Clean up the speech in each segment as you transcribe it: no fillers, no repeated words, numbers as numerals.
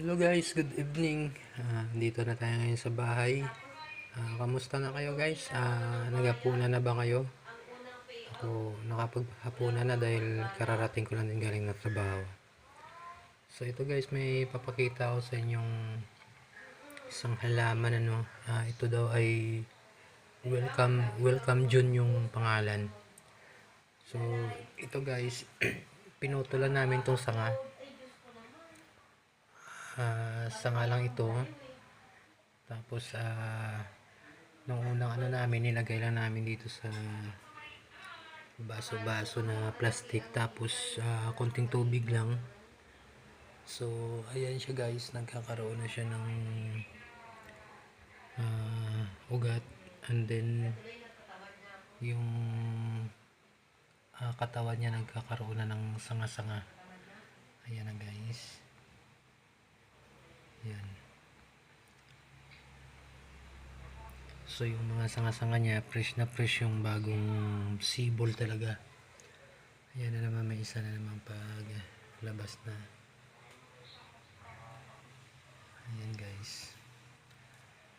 Hello guys, good evening. Dito na tayo ngayon sa bahay. Kamusta na kayo guys? Naghapunan na ba kayo? Ako nakapaghapunan na dahil kararating ko lang din galing na trabaho. So ito guys, may papakita ako sa inyong isang halaman ano. Ito daw ay welcome June yung pangalan. So ito guys, pinutulan namin tong sanga. Sanga lang ito. Tapos nung unang ano namin, nilagay lang namin dito sa baso-baso na plastic, tapos konting tubig lang. So ayan siya guys, nagkakaroon na siya ng ugat, and then yung katawan niya nagkakaroon na ng sanga-sanga. Ayan na guys, ayan. So yung mga sanga-sanga niya, fresh na fresh, yung bagong sibol talaga. Ayan na naman, may isa na naman pag labas na. Ayan guys.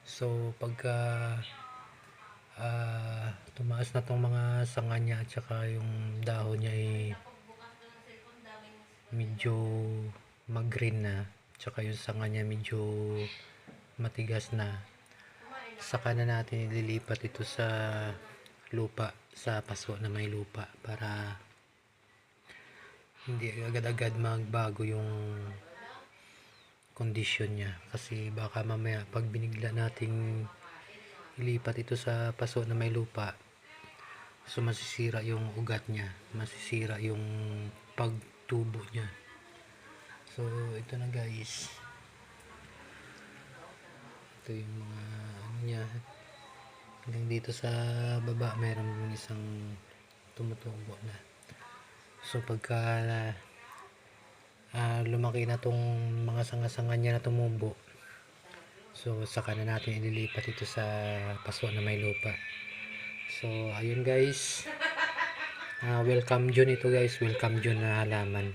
So pagka tumaas na tong mga sanga niya at saka yung dahon niya ay medyo mag-green na, tsaka yung sanga niya medyo matigas na, saka na natin ililipat ito sa lupa, sa paso na may lupa, para hindi agad-agad magbago yung kondisyon niya. Kasi baka mamaya pag binigla nating ilipat ito sa paso na may lupa, so masisira yung ugat niya, masisira yung pagtubo niya. So ito na guys, ito yung mga ano niya. Hanggang dito sa baba mayroon isang tumutubo na. So pagka lumaki na tong mga sanga-sanga niya na tumubo, so saka na natin ililipat ito sa paso na may lupa. So ayun guys, welcome June ito guys, welcome June na halaman.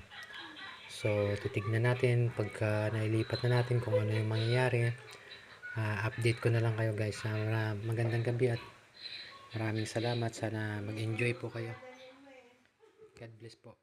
So titignan natin pagka nailipat na natin kung ano yung mangyayari. Update ko na lang kayo guys. Magandang gabi at maraming salamat. Sana mag-enjoy po kayo. God bless po.